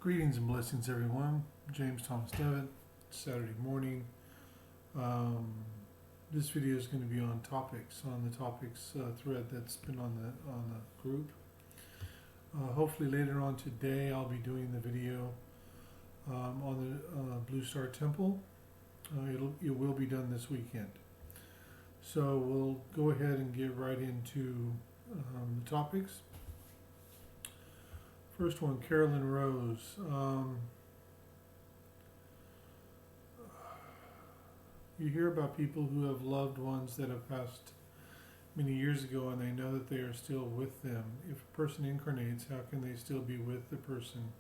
Greetings and blessings, everyone. James Thomas Devitt, Saturday morning. This video is going to be on the topics thread that's been on the group. Hopefully later on today, I'll be doing the video on the Blue Star Temple. It will be done this weekend. So we'll go ahead and get right into the topics. First one, Carolyn Rose. You hear about people who have loved ones that have passed many years ago and they know that they are still with them. If a person incarnates, how can they still be with the person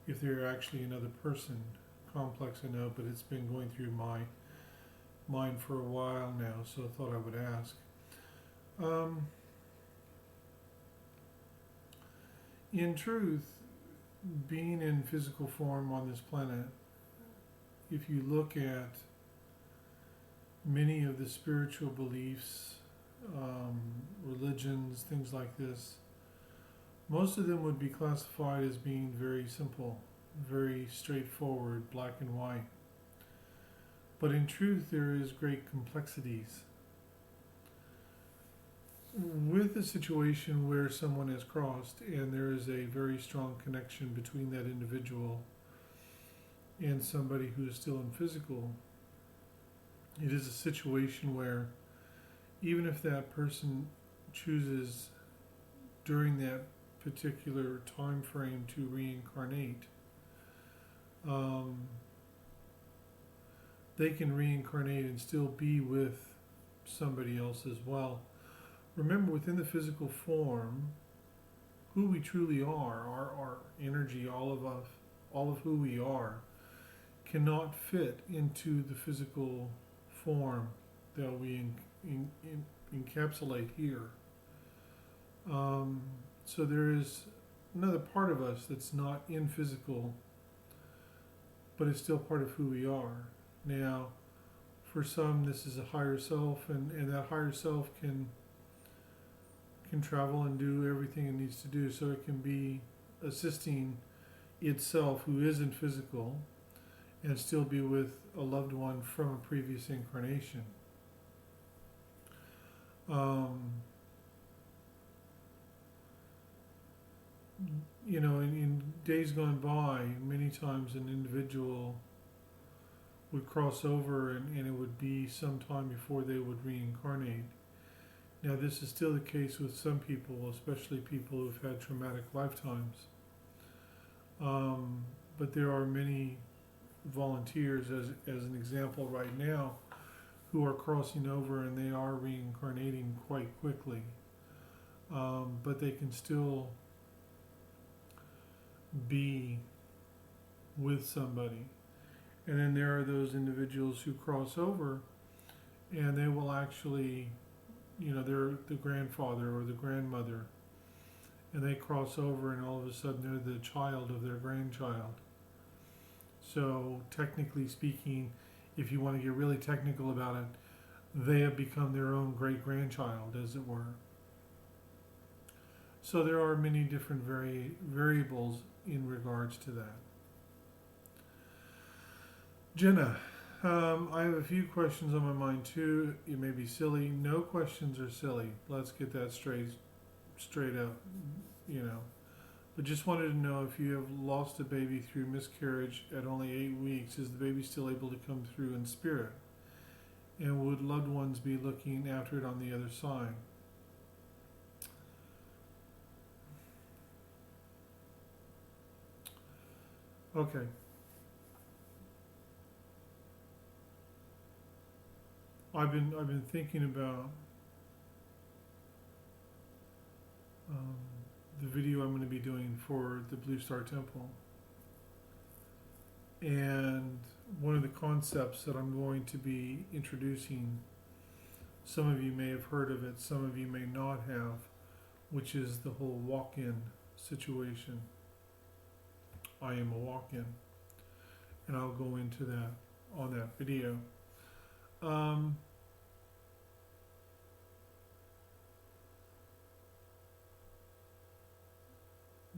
if they're actually another person? Complex, I know, but it's been going through my mind for a while now, so I thought I would ask. In truth, being in physical form on this planet, if you look at many of the spiritual beliefs, religions, things like this, most of them would be classified as being very simple, very straightforward, black and white. But in truth, there is great complexities. With a situation where someone has crossed and there is a very strong connection between that individual and somebody who is still in physical, it is a situation where even if that person chooses during that particular time frame to reincarnate, they can reincarnate and still be with somebody else as well. Remember, within the physical form, who we truly are, our energy, all of who we are, cannot fit into the physical form that we encapsulate here. So there is another part of us that's not in physical, but it's still part of who we are. Now, for some, this is a higher self, and that higher self can travel and do everything it needs to do. So it can be assisting itself, who isn't physical, and still be with a loved one from a previous incarnation. In days gone by, many times an individual would cross over and it would be some time before they would reincarnate. Now, this is still the case with some people, especially people who've had traumatic lifetimes. But there are many volunteers, as an example right now, who are crossing over and they are reincarnating quite quickly. But they can still be with somebody. And then there are those individuals who cross over and they will actually, they're the grandfather or the grandmother, and they cross over and all of a sudden they're the child of their grandchild. So technically speaking, if you want to get really technical about it, they have become their own great-grandchild, as it were. So there are many different variables in regards to that. Jenna, I have a few questions on my mind too. It may be silly. No questions are silly. Let's get that straight up, But just wanted to know, if you have lost a baby through miscarriage at only 8 weeks, is the baby still able to come through in spirit? And would loved ones be looking after it on the other side? Okay. I've been thinking about the video I'm going to be doing for the Blue Star Temple, and one of the concepts that I'm going to be introducing, some of you may have heard of it, some of you may not have, which is the whole walk-in situation. I am a walk-in, and I'll go into that on that video.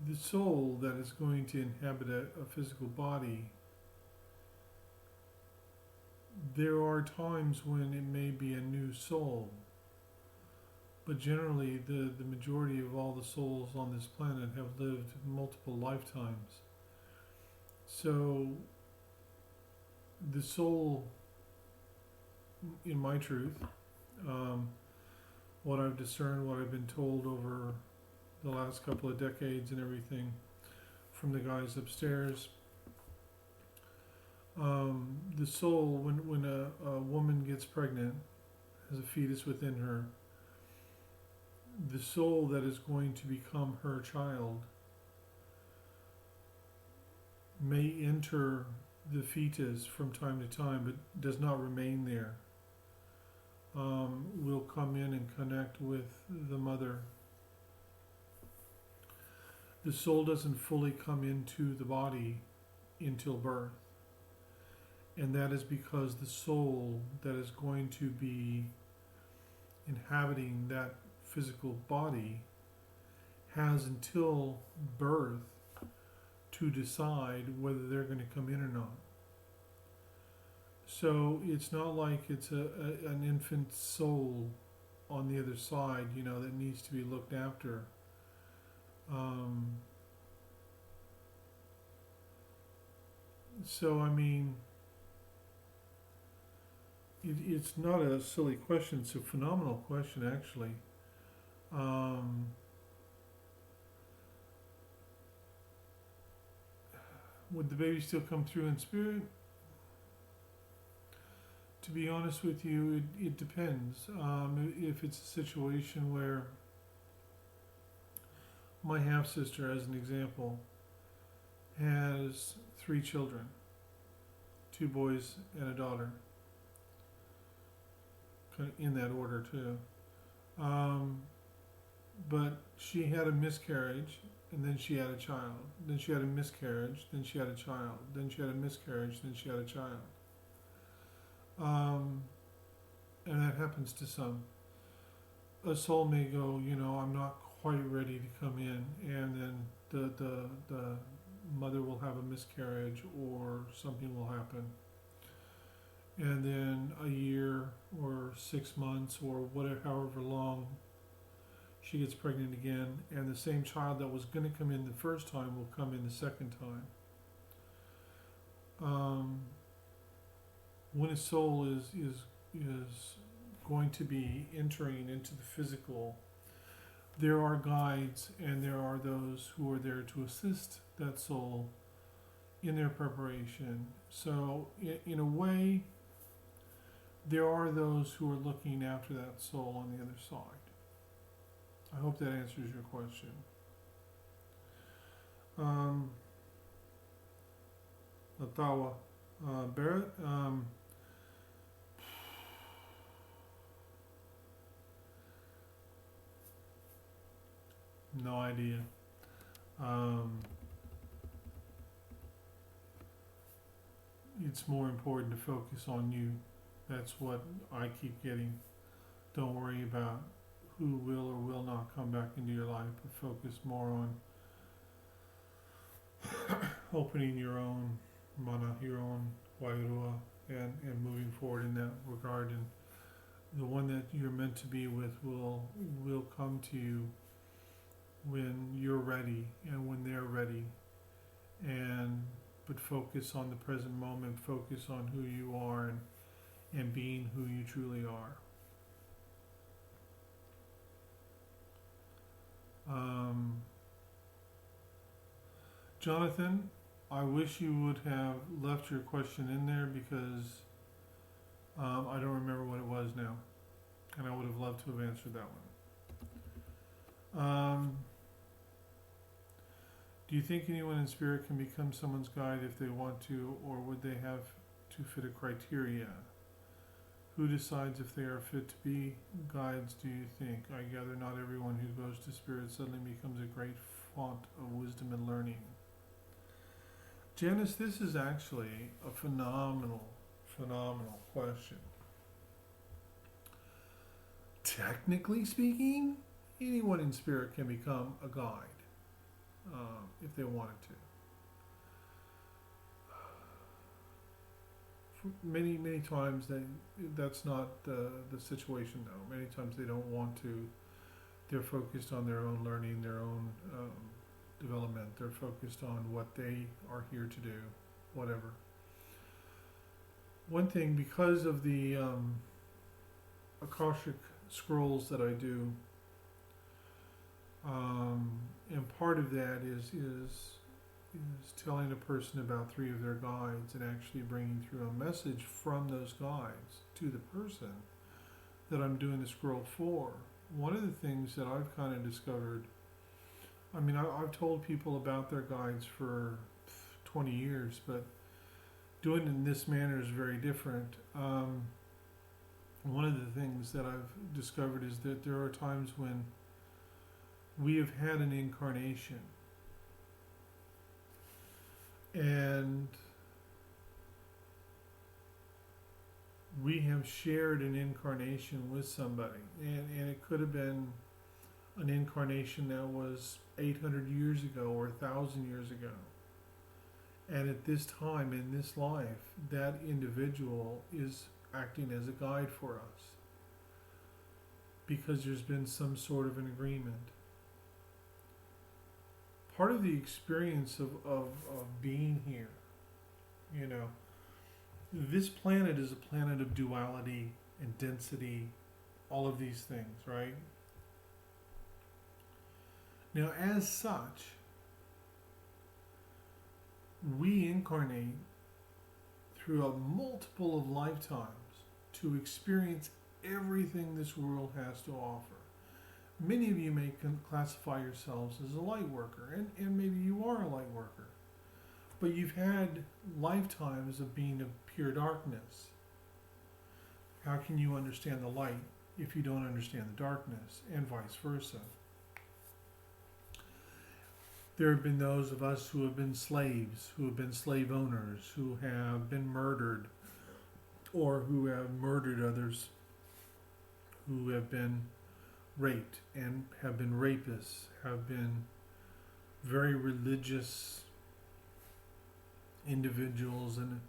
the soul that is going to inhabit a physical body, there are times when it may be a new soul, but generally the majority of all the souls on this planet have lived multiple lifetimes. So the soul, in my truth, what I've discerned, what I've been told over the last couple of decades and everything from the guys upstairs, the soul, when a woman gets pregnant, has a fetus within her, the soul that is going to become her child may enter the fetus from time to time, but does not remain there. Will come in and connect with the mother. The soul doesn't fully come into the body until birth. And that is because the soul that is going to be inhabiting that physical body has until birth to decide whether they're going to come in or not. So it's not like it's an infant soul on the other side, that needs to be looked after. So, I mean, it's not a silly question. It's a phenomenal question, actually. Would the baby still come through in spirit? To be honest with you, it depends. If it's a situation where my half-sister, as an example, has 3 children, 2 boys and a daughter, in that order too. But she had a miscarriage, and then she had a child. Then she had a miscarriage, then she had a child. Then she had a miscarriage, then she had a child. And that happens to some. A soul may go, I'm not quite ready to come in, and then the mother will have a miscarriage or something will happen. And then a year or 6 months or whatever, however long, she gets pregnant again, and the same child that was going to come in the first time will come in the second time. When a soul is going to be entering into the physical, there are guides and there are those who are there to assist that soul in their preparation. So in a way, there are those who are looking after that soul on the other side. I hope that answers your question. Latawa Barrett, no idea. It's more important to focus on you. That's what I keep getting. Don't worry about who will or will not come back into your life, but focus more on opening your own mana, your own wairua, and moving forward in that regard. And the one that you're meant to be with will come to you when you're ready and when they're ready. But focus on the present moment, focus on who you are and being who you truly are. Jonathan, I wish you would have left your question in there because I don't remember what it was now, and I would have loved to have answered that one. Do you think anyone in spirit can become someone's guide if they want to, or would they have to fit a criteria? Who decides if they are fit to be guides, do you think? I gather not everyone who goes to spirit suddenly becomes a great font of wisdom and learning. Janice, this is actually a phenomenal question. Technically speaking, anyone in spirit can become a guide. if they wanted to. Many times that's not the situation though. Many times they don't want to. They're focused on their own learning, their own development. They're focused on what they are here to do, whatever. One thing, because of the Akashic scrolls that I do, and part of that is telling a person about 3 of their guides and actually bringing through a message from those guides to the person that I'm doing the scroll for. One of the things that I've kind of discovered, I mean, I've told people about their guides for 20 years, but doing it in this manner is very different. One of the things that I've discovered is that there are times when we have had an incarnation and we have shared an incarnation with somebody, and it could have been an incarnation that was 800 years ago or 1,000 years ago. And at this time in this life, that individual is acting as a guide for us because there's been some sort of an agreement. Part of the experience of being here, you know, this planet is a planet of duality and density, all of these things, right? Now, as such, we incarnate through a multiple of lifetimes to experience everything this world has to offer. Many of you may classify yourselves as a light worker, and maybe you are a light worker, but you've had lifetimes of being of pure darkness. How can you understand the light if you don't understand the darkness, and vice versa? There have been those of us who have been slaves, who have been slave owners, who have been murdered, or who have murdered others, who have been raped and have been rapists, have been very religious individuals, and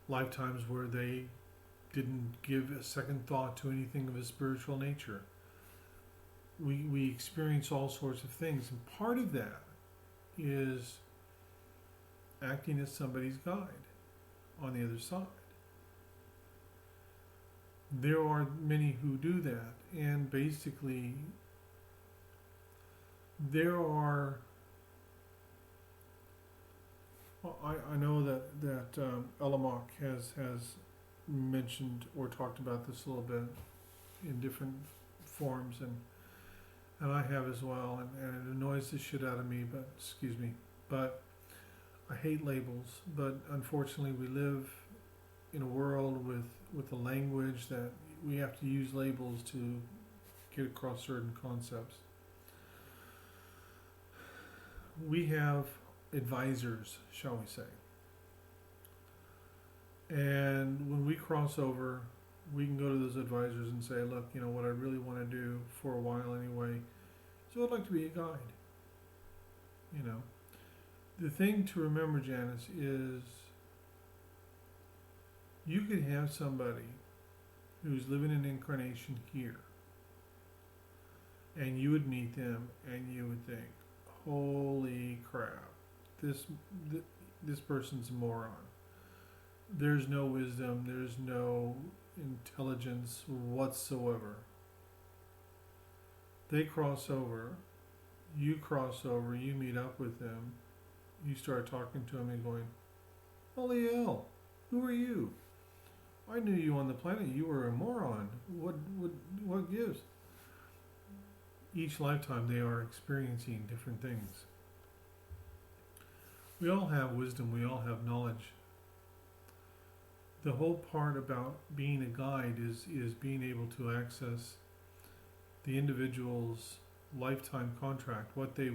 lifetimes where they didn't give a second thought to anything of a spiritual nature. We experience all sorts of things, and part of that is acting as somebody's guide on the other side. There are many who do that, and basically there are, well, I know that Elamach has mentioned or talked about this a little bit in different forms, and I have as well, and it annoys the shit out of me, but I hate labels. But unfortunately we live in a world with a language that we have to use labels to get across certain concepts. We have advisors, shall we say. And when we cross over, we can go to those advisors and say, look, you know, what I really want to do for a while anyway, so I'd like to be a guide. You know, the thing to remember, Janice, is you could have somebody who's living an incarnation here, and you would meet them and you would think, holy crap, this person's a moron. There's no wisdom, there's no intelligence whatsoever. They cross over, you cross over, you meet up with them, you start talking to them and going, holy hell, who are you? I knew you on the planet, you were a moron. What gives? Each lifetime they are experiencing different things. We all have wisdom, we all have knowledge. The whole part about being a guide is being able to access the individual's lifetime contract, what they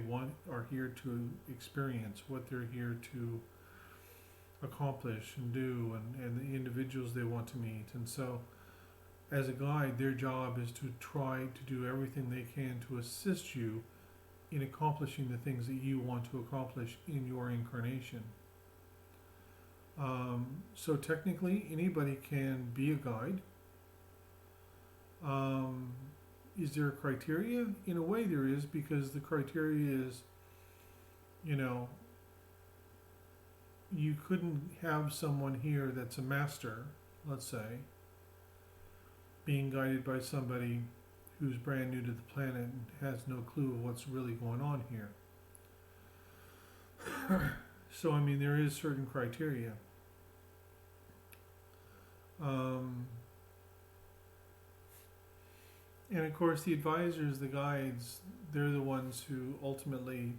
are here to experience, what they're here to accomplish and do, and the individuals they want to meet. And so as a guide, their job is to try to do everything they can to assist you in accomplishing the things that you want to accomplish in your incarnation. So technically, anybody can be a guide. Is there a criteria? In a way, there is, because the criteria is, you know, you couldn't have someone here that's a master, let's say, being guided by somebody who's brand new to the planet and has no clue of what's really going on here. So, I mean, there is certain criteria. And of course, the advisors, the guides, they're the ones who ultimately,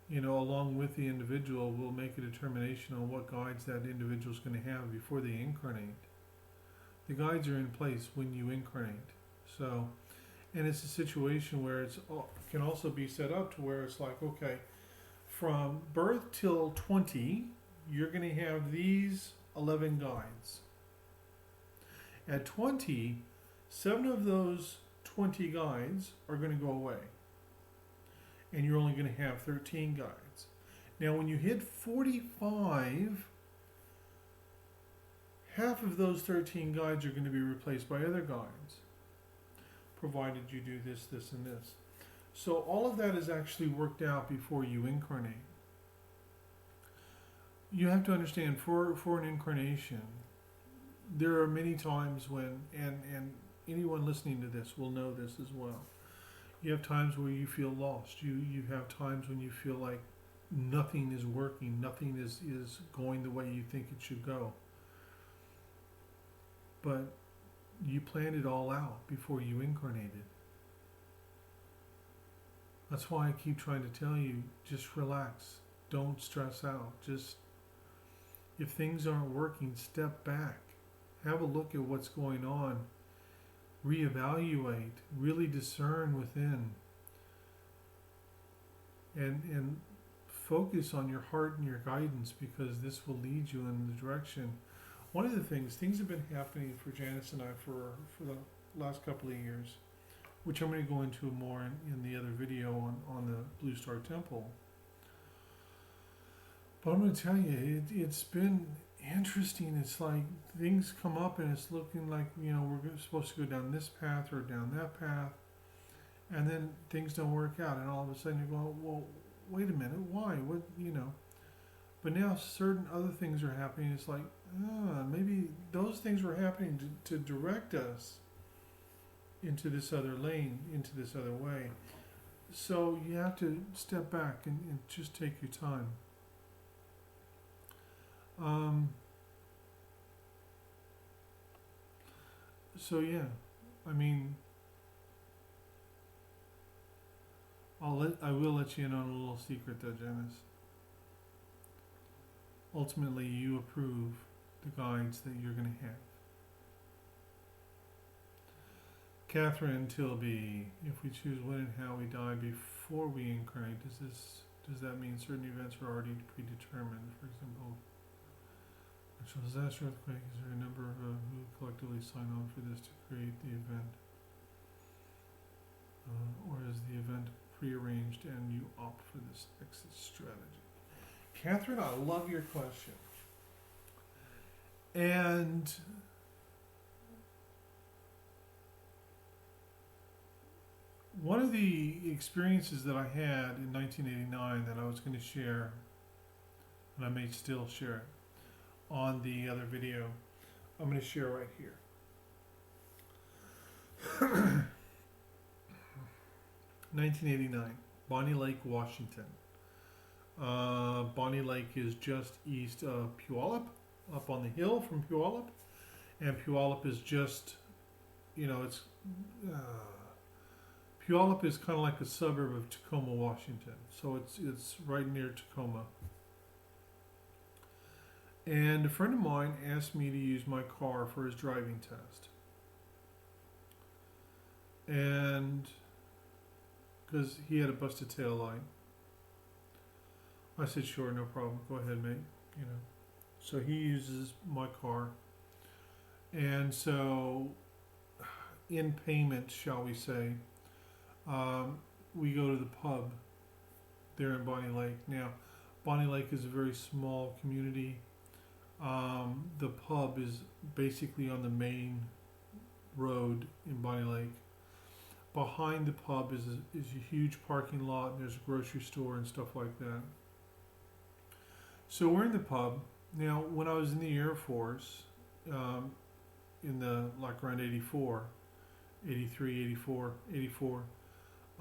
you know, along with the individual, will make a determination on what guides that individual is going to have before they incarnate. The guides are in place when you incarnate. So, and it's a situation where it can also be set up to where it's like, okay, from birth till 20, you're going to have these 11 guides. At 20, 7 of those 20 guides are going to go away. And you're only going to have 13 guides. Now, when you hit 45, half of those 13 guides are going to be replaced by other guides, provided you do this, this, and this. So all of that is actually worked out before you incarnate. You have to understand, for an incarnation, there are many times when, and anyone listening to this will know this as well, you have times where you feel lost. You have times when you feel like nothing is working, nothing is going the way you think it should go. But you planned it all out before you incarnated. That's why I keep trying to tell you, just relax. Don't stress out. Just, if things aren't working, step back. Have a look at what's going on. Reevaluate. Really discern within. And focus on your heart and your guidance, because this will lead you in the direction. One of the things have been happening for Janice and I for the last couple of years, which I'm going to go into more in the other video on the Blue Star Temple. But I'm going to tell you, it's been interesting. It's like things come up and it's looking like, you know, we're supposed to go down this path or down that path, and then things don't work out, and all of a sudden you go, well, wait a minute, why? What, you know? But now certain other things are happening. It's like, maybe those things were happening to direct us into this other lane, into this other way. So you have to step back and just take your time. So yeah, I mean, I will let you in on a little secret though, Janice. Ultimately, you approve the guides that you're going to have. Catherine Tilby, if we choose when and how we die before we incarnate, does that mean certain events are already predetermined? For example, natural disaster, earthquake, is there a number who collectively sign on for this to create the event? Or is the event prearranged and you opt for this exit strategy? Catherine, I love your question. And one of the experiences that I had in 1989 that I was going to share, and I may still share it on the other video, I'm going to share right here. 1989, Bonnie Lake, Washington. Bonnie Lake is just east of Puyallup, up on the hill from Puyallup, and Puyallup is just, you know, it's Puyallup is kind of like a suburb of Tacoma, Washington, so it's right near Tacoma. And a friend of mine asked me to use my car for his driving test, and because he had a busted tail light. I said, sure, no problem. Go ahead, mate. You know. So he uses my car. And so, in payment, shall we say, we go to the pub there in Bonnie Lake. Now, Bonnie Lake is a very small community. The pub is basically on the main road in Bonnie Lake. Behind the pub is a huge parking lot, and there's a grocery store and stuff like that. So we're in the pub. Now, when I was in the Air Force, in the like around 84, 83, 84, 84,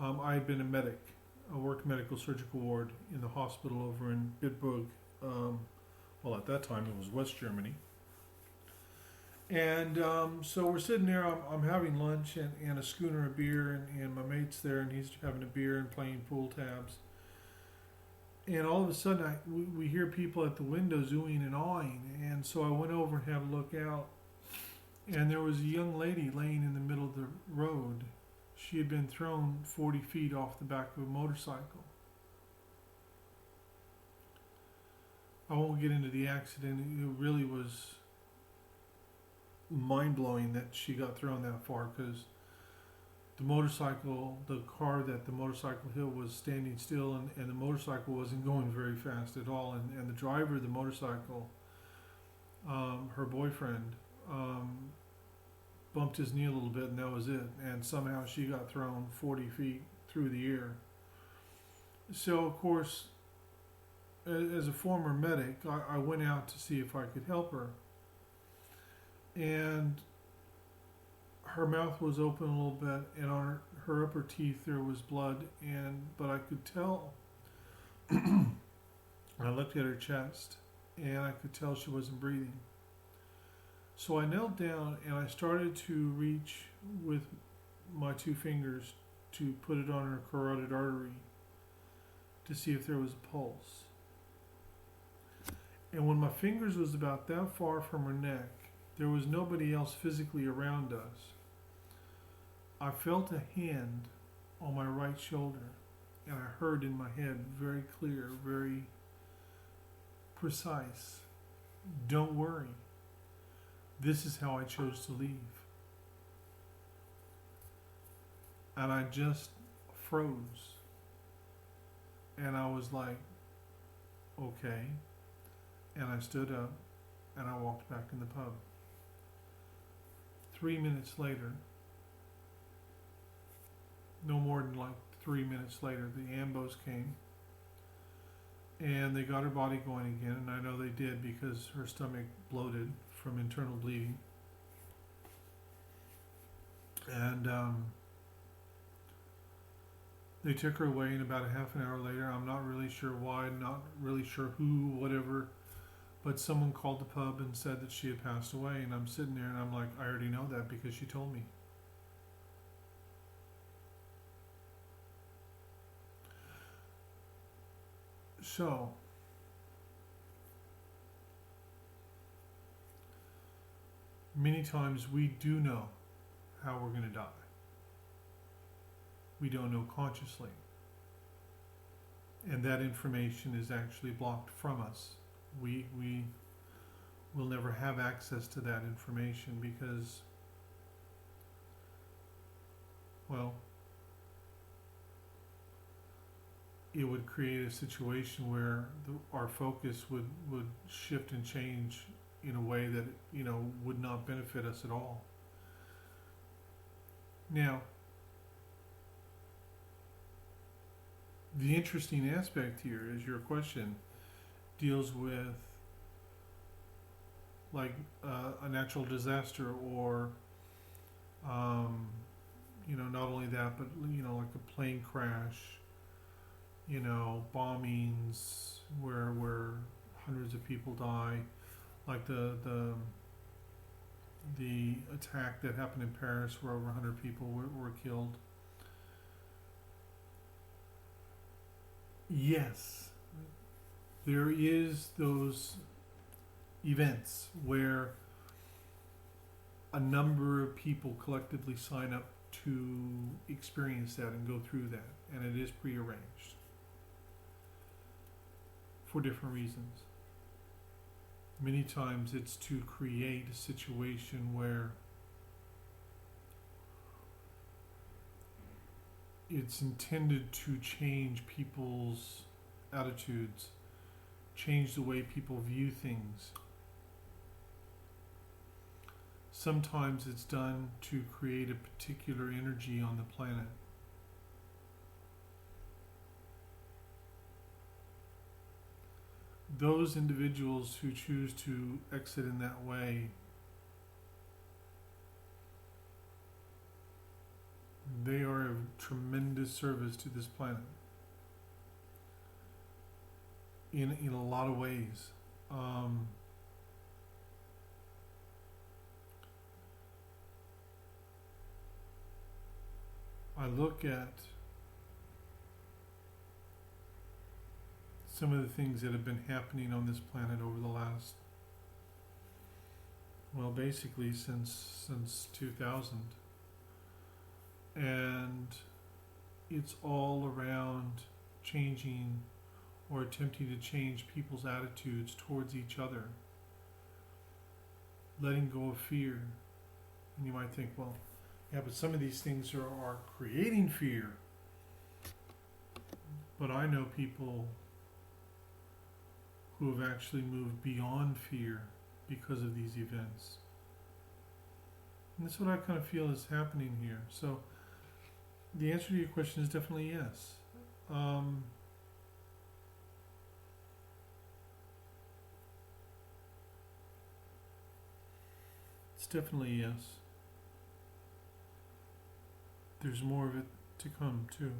I had been a medic. I worked medical surgical ward in the hospital over in Bitburg. Well, at that time it was West Germany. And so we're sitting there, I'm having lunch and a schooner of beer, and my mate's there, and he's having a beer and playing pool tabs. And all of a sudden, we hear people at the windows oohing and awing. And so I went over and had a look out. And there was a young lady laying in the middle of the road. She had been thrown 40 feet off the back of a motorcycle. I won't get into the accident. It really was mind-blowing that she got thrown that far, because the car that the motorcycle hit was standing still, and the motorcycle wasn't going very fast at all, and the driver of the motorcycle, her boyfriend, bumped his knee a little bit, and that was it, and somehow she got thrown 40 feet through the air. So of course, as a former medic, I went out to see if I could help her, and her mouth was open a little bit, and on her upper teeth there was blood, but I could tell. I looked at her chest, and I could tell she wasn't breathing. So I knelt down and I started to reach with my two fingers to put it on her carotid artery to see if there was a pulse. And when my fingers was about that far from her neck, there was nobody else physically around us. I felt a hand on my right shoulder, and I heard in my head very clear, very precise, "Don't worry. This is how I chose to leave." And I just froze. And I was like, okay. And I stood up and I walked back in the pub. 3 minutes later, no more than like 3 minutes later, the ambos came and they got her body going again. And I know they did because her stomach bloated from internal bleeding. And they took her away, and about a half an hour later, I'm not really sure why, not really sure who, whatever, but someone called the pub and said that she had passed away. And I'm sitting there and I'm like, I already know that because she told me. So, many times we do know how we're going to die. We don't know consciously. And that information is actually blocked from us. We will never have access to that information because, well, it would create a situation where our focus would shift and change in a way that, would not benefit us at all. Now, the interesting aspect here is your question deals with like a natural disaster or, not only that, but, like a plane crash, bombings where hundreds of people die, like the attack that happened in Paris where over 100 people were killed. Yes, there is those events where a number of people collectively sign up to experience that and go through that, and it is prearranged for different reasons. Many times it's to create a situation where it's intended to change people's attitudes, change the way people view things. Sometimes it's done to create a particular energy on the planet. Those individuals who choose to exit in that way, they are of tremendous service to this planet in a lot of ways. I look at some of the things that have been happening on this planet over the last, well, basically since 2000. And it's all around changing or attempting to change people's attitudes towards each other, letting go of fear. And you might think, well, yeah, but some of these things are creating fear. But I know people who have actually moved beyond fear because of these events. And that's what I kind of feel is happening here. So the answer to your question is definitely yes. It's definitely yes. There's more of it to come too.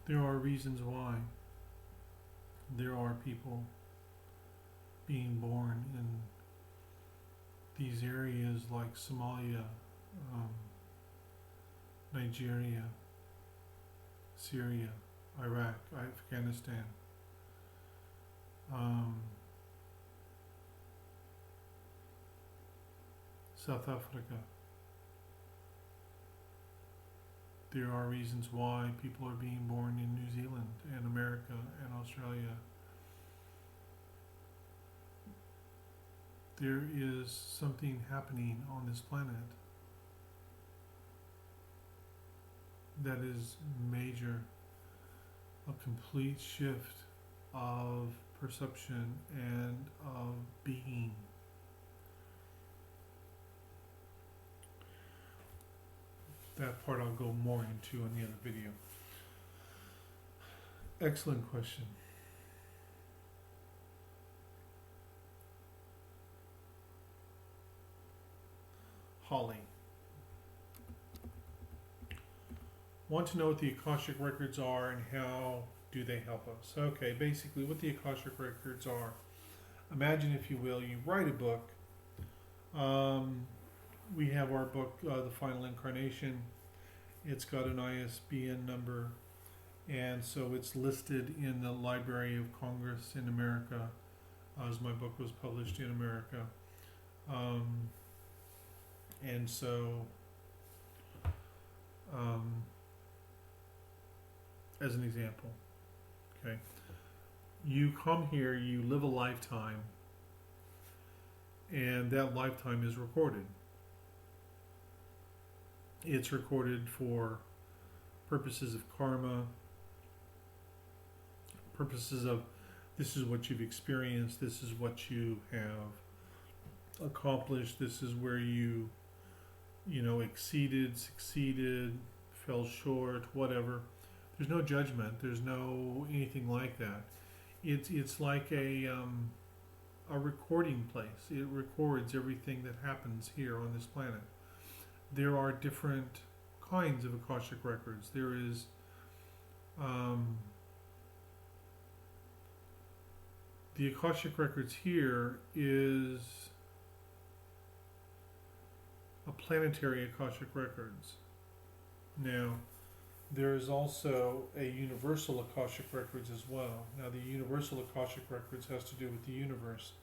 There are reasons why there are people being born in these areas like Somalia, Nigeria, Syria, Iraq, Afghanistan, South Africa. There are reasons why people are being born in New Zealand and America and Australia. There is something happening on this planet that is major, a complete shift of perception and of being. That part I'll go more into in the other video. Excellent question. Holly. Want to know what the Akashic Records are and how do they help us? Okay, basically what the Akashic Records are. Imagine, if you will, you write a book. We have our book, The Final Incarnation. It's got an ISBN number, and so it's listed in the Library of Congress in America, as my book was published in America. And so, as an example, okay, you come here, you live a lifetime, and that lifetime is recorded. It's recorded for purposes of karma, purposes of this is what you've experienced, this is what you have accomplished, this is where you exceeded, succeeded, fell short, whatever. There's no judgment. There's no anything like that. It's like a recording place. It records everything that happens here on this planet. There are different kinds of Akashic Records. There is the Akashic Records here is a planetary Akashic Records. Now, there is also a universal Akashic Records as well. Now, the universal Akashic Records has to do with the universe,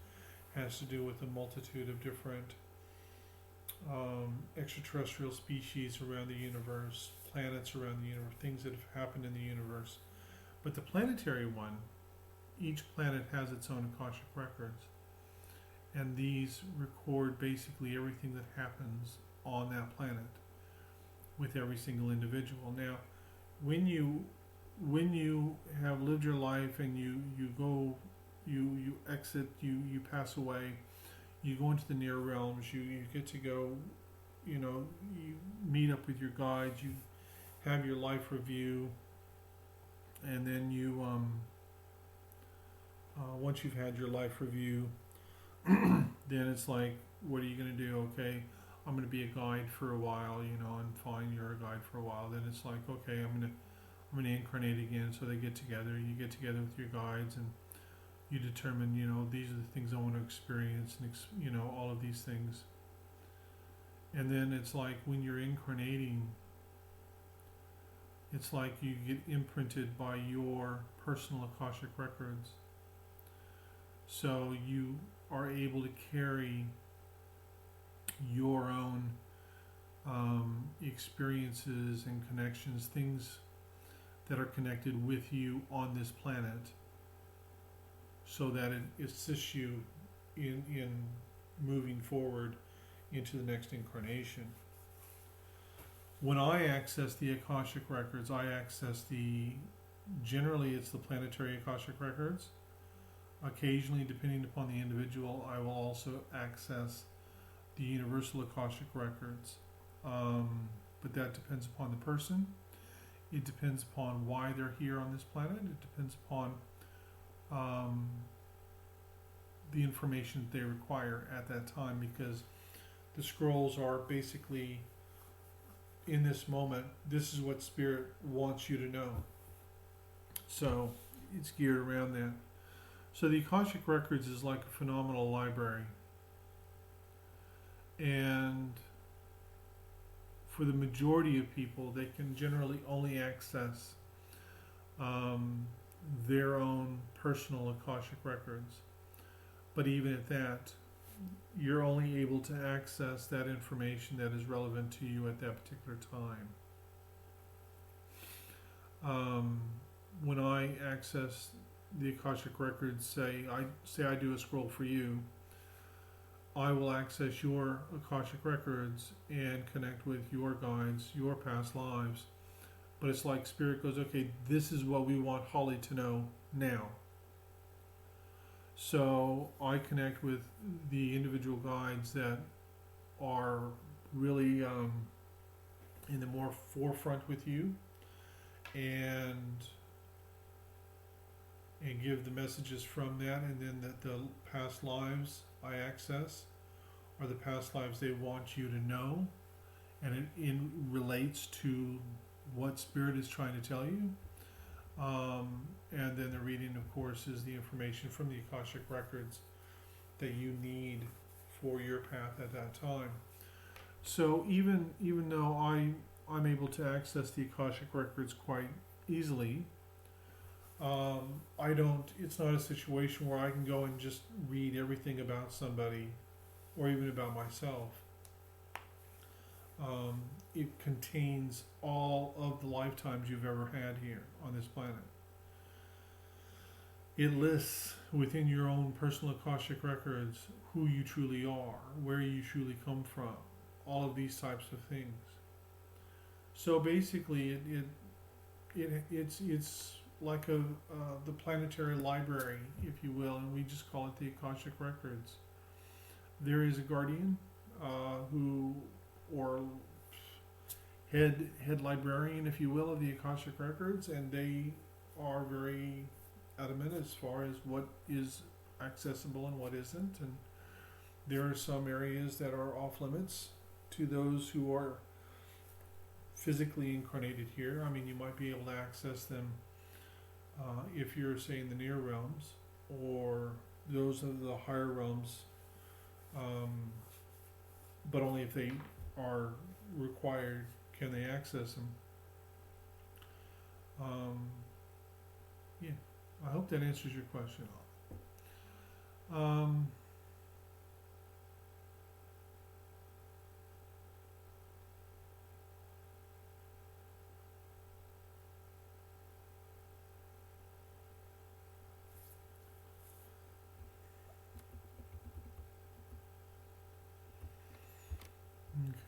has to do with a multitude of different extraterrestrial species around the universe, planets around the universe, things that have happened in the universe. But the planetary one, each planet has its own Akashic Records. And these record basically everything that happens on that planet. with every single individual. Now, when you have lived your life and you go, you exit, you pass away, you go into the near realms, you get to go, you meet up with your guides, you have your life review, and then you once you've had your life review, then it's like, what are you going to do? Okay, I'm going to be a guide for a while, and fine, you're a guide for a while. Then it's like, okay, I'm going to incarnate again. So they get together. You get together with your guides, and you determine, these are the things I want to experience, and all of these things. And then it's like when you're incarnating, it's like you get imprinted by your personal Akashic records. So you are able to carry your own experiences and connections, things that are connected with you on this planet, so that it assists you in moving forward into the next incarnation. When I access the Akashic records, I access generally it's the planetary Akashic records. Occasionally, depending upon the individual, I will also access the universal Akashic records. But that depends upon the person. It depends upon why they're here on this planet. It depends upon the information that they require at that time, because the scrolls are basically, in this moment, this is what Spirit wants you to know. So it's geared around that. So the Akashic Records is like a phenomenal library. And for the majority of people, they can generally only access their own personal Akashic Records. But even at that, you're only able to access that information that is relevant to you at that particular time. When I access the Akashic Records, say I do a scroll for you, I will access your Akashic Records and connect with your guides, your past lives. But it's like Spirit goes, okay, this is what we want Holly to know now. So I connect with the individual guides that are really in the more forefront with you, and give the messages from that, and then the past lives I access are the past lives they want you to know, and it relates to what Spirit is trying to tell you. And then the reading, of course, is the information from the Akashic Records that you need for your path at that time. So even though I'm able to access the Akashic Records quite easily, it's not a situation where I can go and just read everything about somebody or even about myself. It contains all of the lifetimes you've ever had here on this planet. It lists within your own personal Akashic Records who you truly are, where you truly come from, all of these types of things. So basically, it's like the planetary library, if you will, and we just call it the Akashic Records. There is a guardian or head librarian, if you will, of the Akashic Records, and they are very adamant as far as what is accessible and what isn't. And there are some areas that are off limits to those who are physically incarnated here. I mean, you might be able to access them if you're, say, in the near realms, or those of the higher realms, but only if they are required can they access them. Yeah, I hope that answers your question.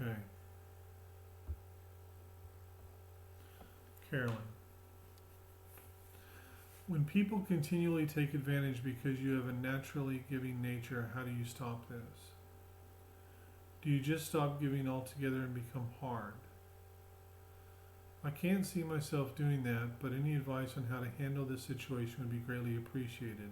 Okay. Carolyn. When people continually take advantage because you have a naturally giving nature, how do you stop this? Do you just stop giving altogether and become hard? I can't see myself doing that, but any advice on how to handle this situation would be greatly appreciated.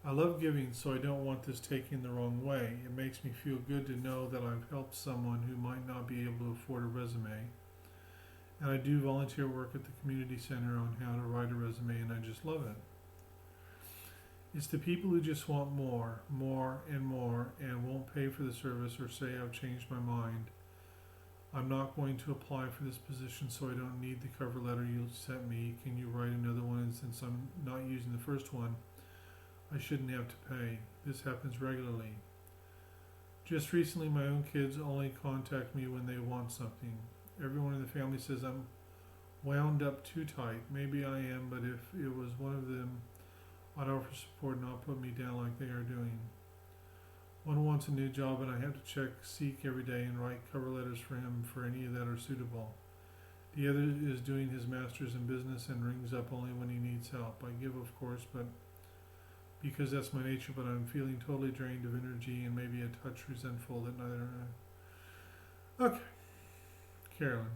I love giving, so I don't want this taken the wrong way. It makes me feel good to know that I've helped someone who might not be able to afford a resume. And I do volunteer work at the community center on how to write a resume, and I just love it. It's the people who just want more, and won't pay for the service or say I've changed my mind. I'm not going to apply for this position, so I don't need the cover letter you sent me. Can you write another one? And since I'm not using the first one, I shouldn't have to pay. This happens regularly. Just recently, my own kids only contact me when they want something. Everyone in the family says I'm wound up too tight. Maybe I am, but if it was one of them, I'd offer support and not put me down like they are doing. One wants a new job, and I have to seek every day and write cover letters for him for any that are suitable. The other is doing his master's in business and rings up only when he needs help. I give, of course, but because that's my nature, but I'm feeling totally drained of energy and maybe a touch resentful that neither. Okay, Carolyn.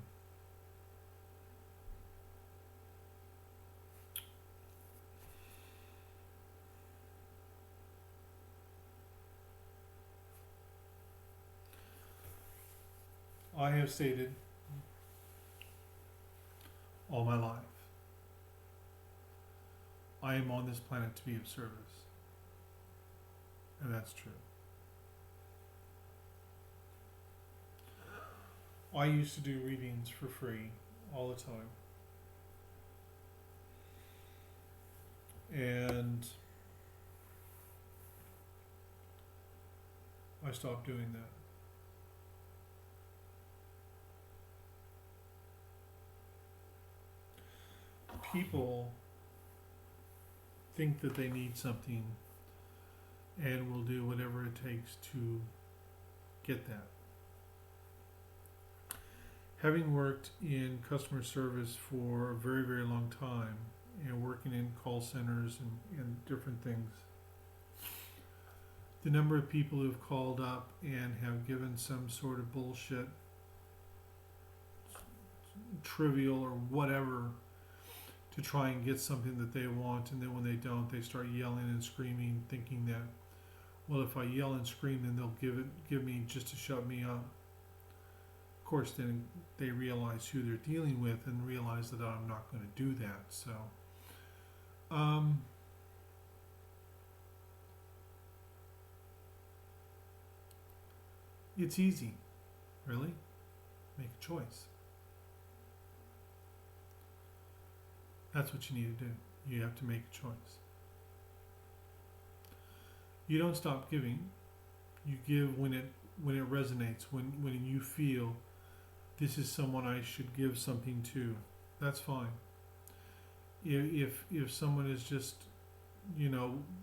I have stated all my life, I am on this planet to be of service. And that's true. I used to do readings for free all the time. And I stopped doing that. People think that they need something and will do whatever it takes to get that. Having worked in customer service for a very, very long time and working in call centers and different things, the number of people who have called up and have given some sort of bullshit, trivial or whatever, to try and get something that they want, and then when they don't, they start yelling and screaming, thinking that, well, if I yell and scream, then they'll give me just to shut me up. Of course, then they realize who they're dealing with and realize that I'm not going to do that. So, it's easy, really. Make a choice. That's what you need to do. You have to make a choice. You don't stop giving. You give when it resonates, when you feel this is someone I should give something to. That's fine. If someone is just,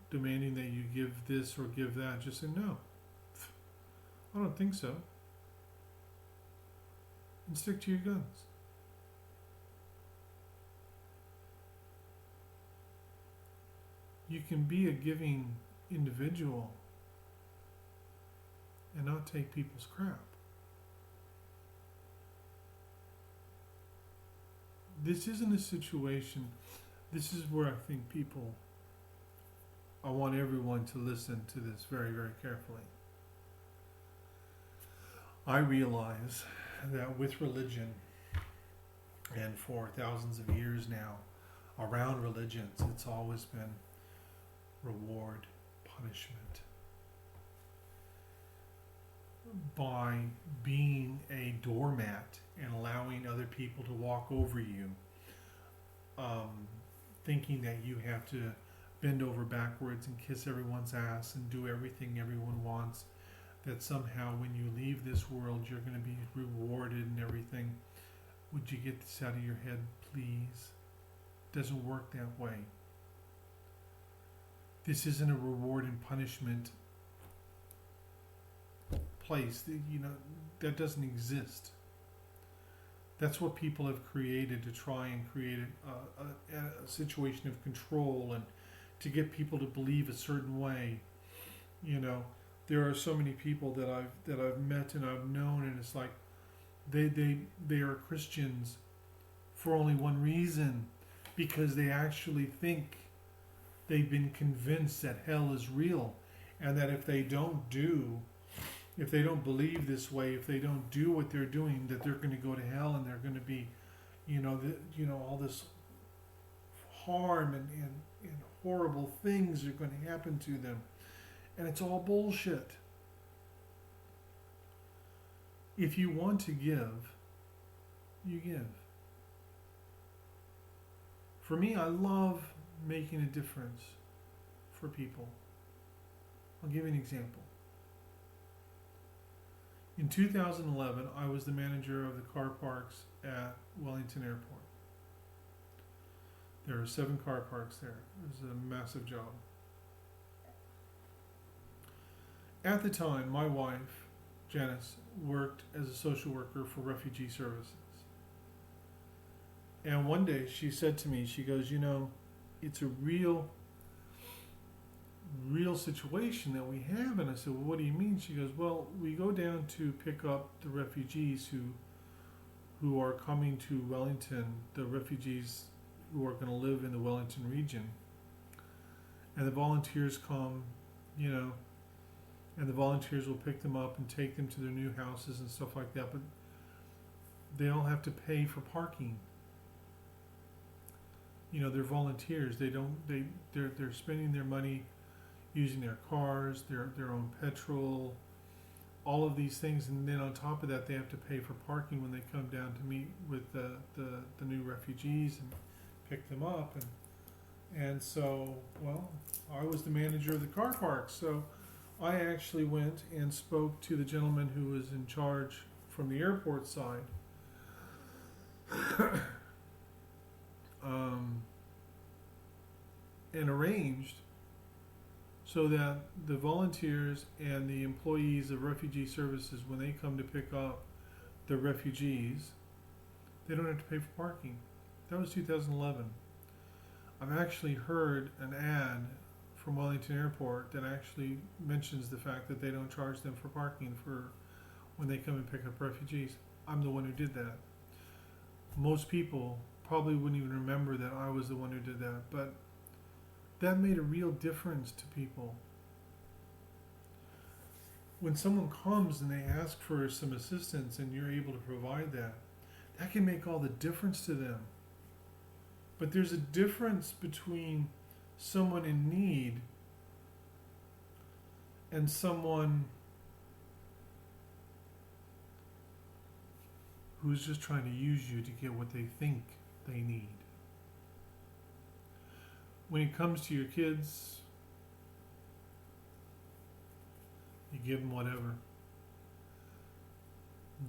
demanding that you give this or give that, just say no. I don't think so. And stick to your guns. You can be a giving individual and not take people's crap. This isn't a situation, this is where I think I want everyone to listen to this very, very carefully. I realize that with religion, and for thousands of years now, around religions, it's always been reward, punishment. By being a doormat and allowing other people to walk over you, thinking that you have to bend over backwards and kiss everyone's ass and do everything everyone wants, that somehow when you leave this world you're going to be rewarded and everything. Would you get this out of your head, please? It doesn't work that way. This isn't a reward and punishment place. That doesn't exist. That's what people have created to try and create a situation of control and to get people to believe a certain way. You know, there are so many people that I've met and I've known, and it's like they are Christians for only one reason, because they actually think they've been convinced that hell is real, and that if they don't believe this way, if they don't do what they're doing, that they're going to go to hell and they're going to be, all this harm and horrible things are going to happen to them. And it's all bullshit. If you want to give, you give. For me, I love making a difference for people. I'll give you an example. In 2011, I was the manager of the car parks at Wellington Airport. There are 7 car parks there. It was a massive job. At the time, my wife, Janice, worked as a social worker for refugee services. And one day she said to me, she goes, it's a real situation that we have. And I said, well, what do you mean? She goes, well, we go down to pick up the refugees who are coming to Wellington, the refugees who are going to live in the Wellington region. And the volunteers come, and the volunteers will pick them up and take them to their new houses and stuff like that. But they all have to pay for parking. They're volunteers. They're spending their money using their cars, their own petrol, all of these things, and then on top of that, they have to pay for parking when they come down to meet with the new refugees and pick them up. And so, well, I was the manager of the car park, so I actually went and spoke to the gentleman who was in charge from the airport side. And arranged so that the volunteers and the employees of refugee services, when they come to pick up the refugees, they don't have to pay for parking. That was 2011. I've actually heard an ad from Wellington Airport that actually mentions the fact that they don't charge them for parking for when they come and pick up refugees. I'm the one who did that. Most people probably wouldn't even remember that I was the one who did that, but that made a real difference to people. When someone comes and they ask for some assistance and you're able to provide that, that can make all the difference to them. But there's a difference between someone in need and someone who's just trying to use you to get what they think they need. When it comes to your kids, you give them whatever.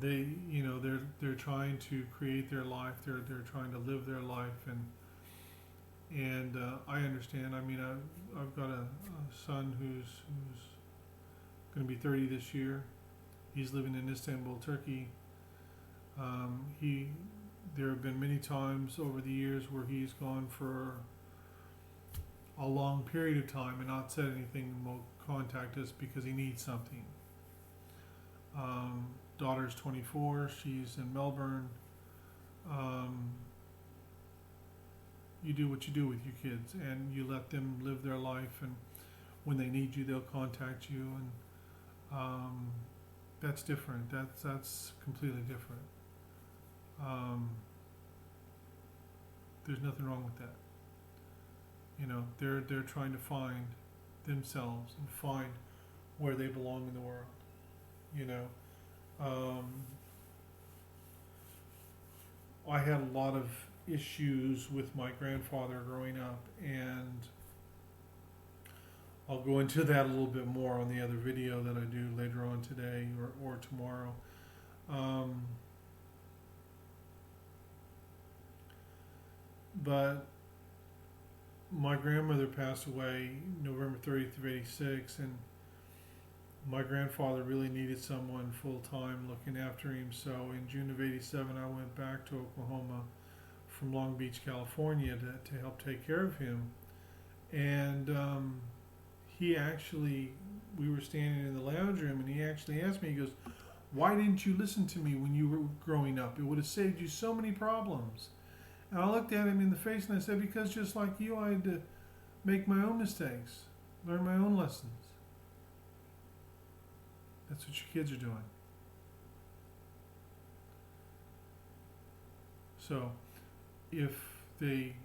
They're trying to create their life. They're trying to live their life, and I understand. I mean, I've got a son who's going to be 30 this year. He's living in Istanbul, Turkey. There have been many times over the years where he's gone for a long period of time and not said anything and will contact us because he needs something. Daughter's 24, she's in Melbourne. You do what you do with your kids, and you let them live their life, and when they need you, they'll contact you, and that's different. That's completely different. There's nothing wrong with that. They're trying to find themselves and find where they belong in the world. I had a lot of issues with my grandfather growing up, and I'll go into that a little bit more on the other video that I do later on today or tomorrow. But my grandmother passed away November 30th of 86, and My grandfather really needed someone full time looking after him, so in June of '87 I went back to Oklahoma from Long Beach, California to help take care of him. And he actually, we were standing in the lounge room, and he actually asked me, he goes, "Why didn't you listen to me when you were growing up? It would have saved you so many problems." And I looked at him in the face and I said, "Because just like you, I had to make my own mistakes, learn my own lessons." That's what your kids are doing. So, if they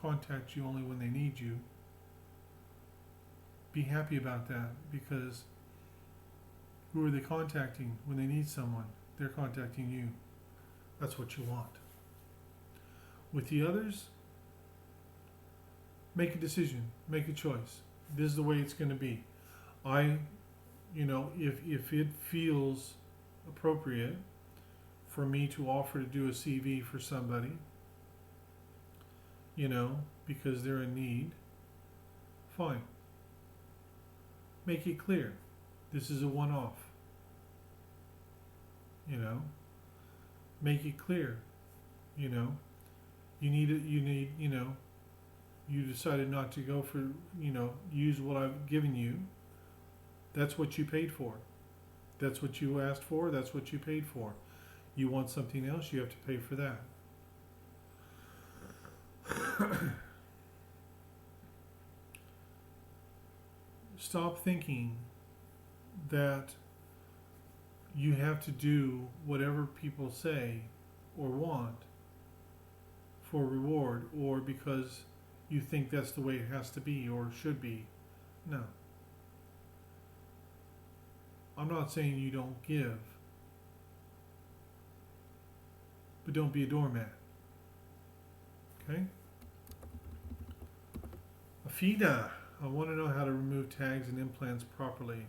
contact you only when they need you, be happy about that, because who are they contacting when they need someone? They're contacting you. That's what you want. With the others, make a decision, make a choice. This is the way it's going to be. If it feels appropriate for me to offer to do a CV for somebody, because they're in need, fine. Make it clear. This is a one-off. Make it clear. You decided not to go for, use what I've given you. That's what you paid for. That's what you asked for. That's what you paid for. You want something else, you have to pay for that. Stop thinking that you have to do whatever people say or want for reward, or because you think that's the way it has to be or should be. No. I'm not saying you don't give, but don't be a doormat. Okay? Afida, I want to know how to remove tags and implants properly.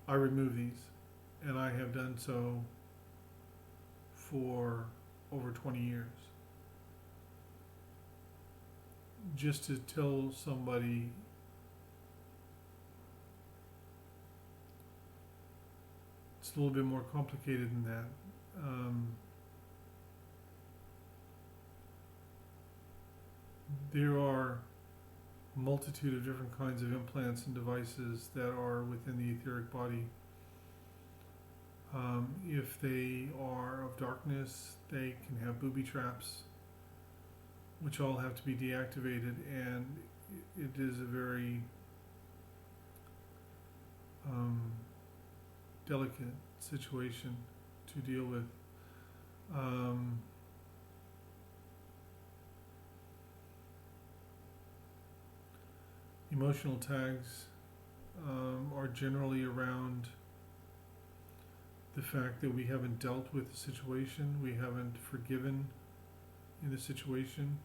I remove these, and I have done so for over 20 years. Just to tell somebody, it's a little bit more complicated than that. There are a multitude of different kinds of implants and devices that are within the etheric body. If they are of darkness, they can have booby traps, which all have to be deactivated, and it is a very delicate situation to deal with. Emotional tags are generally around the fact that we haven't dealt with the situation, we haven't forgiven in the situation,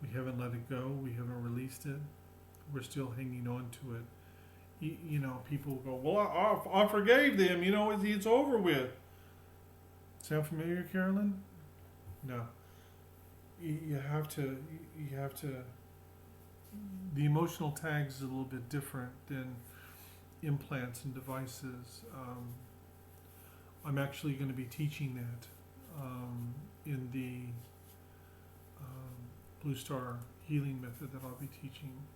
we haven't let it go, we haven't released it, we're still hanging on to it. People go, "Well, I forgave them, it's over with." Sound familiar, Carolyn? No. You have to, the emotional tags is a little bit different than implants and devices. I'm actually going to be teaching that in the Blue Star healing method that I'll be teaching.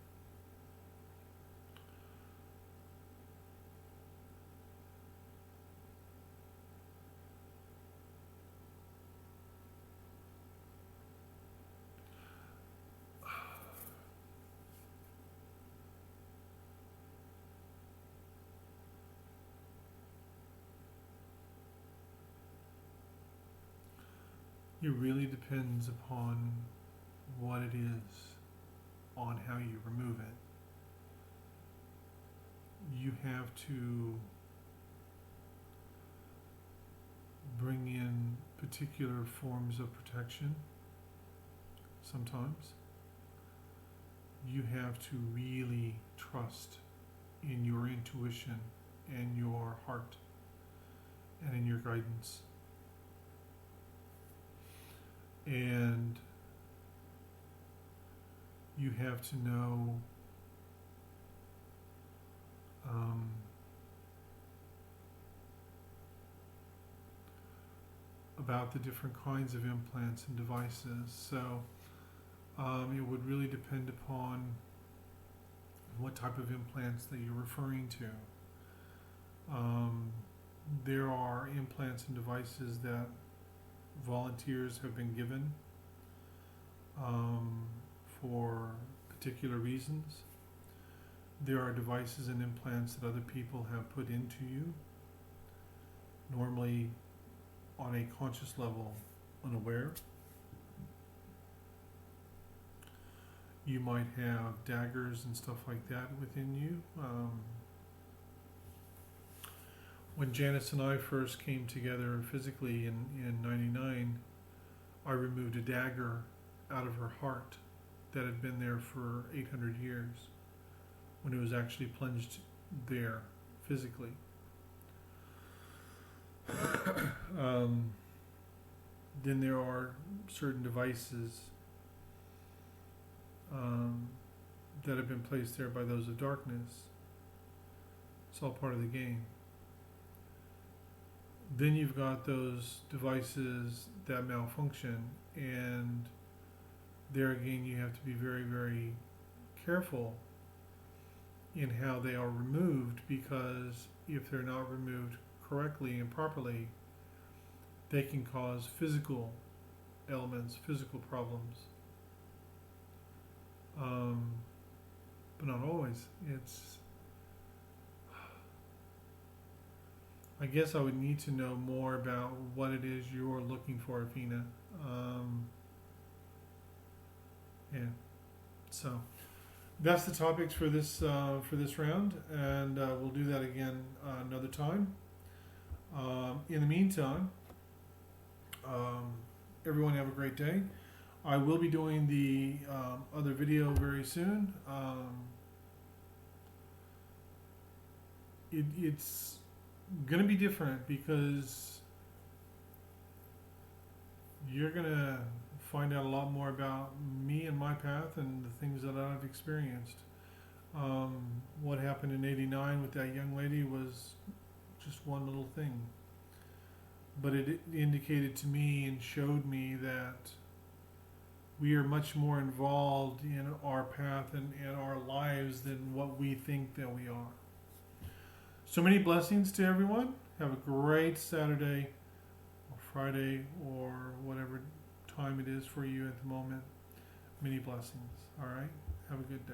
It really depends upon what it is, on how you remove it. You have to bring in particular forms of protection. Sometimes you have to really trust in your intuition and your heart and in your guidance. And you have to know about the different kinds of implants and devices. So it would really depend upon what type of implants that you're referring to. There are implants and devices that volunteers have been given for particular reasons. There are devices and implants that other people have put into you, normally on a conscious level, unaware. You might have daggers and stuff like that within you. When Janice and I first came together physically in 99, I removed a dagger out of her heart that had been there for 800 years when it was actually plunged there physically. Then there are certain devices that have been placed there by those of darkness. It's all part of the game. Then you've got those devices that malfunction, and there again you have to be very, very careful in how they are removed, because if they're not removed correctly and properly, they can cause physical elements, physical problems. But not always. I guess I would need to know more about what it is you're looking for, Afina. Yeah. So that's the topics for this round, and we'll do that again another time. In the meantime, everyone have a great day. I will be doing the other video very soon. It's going to be different because you're going to find out a lot more about me and my path and the things that I've experienced. What happened in '89 with that young lady was just one little thing. But it indicated to me and showed me that we are much more involved in our path and in our lives than what we think that we are. So many blessings to everyone. Have a great Saturday or Friday or whatever time it is for you at the moment. Many blessings. All right? Have a good day.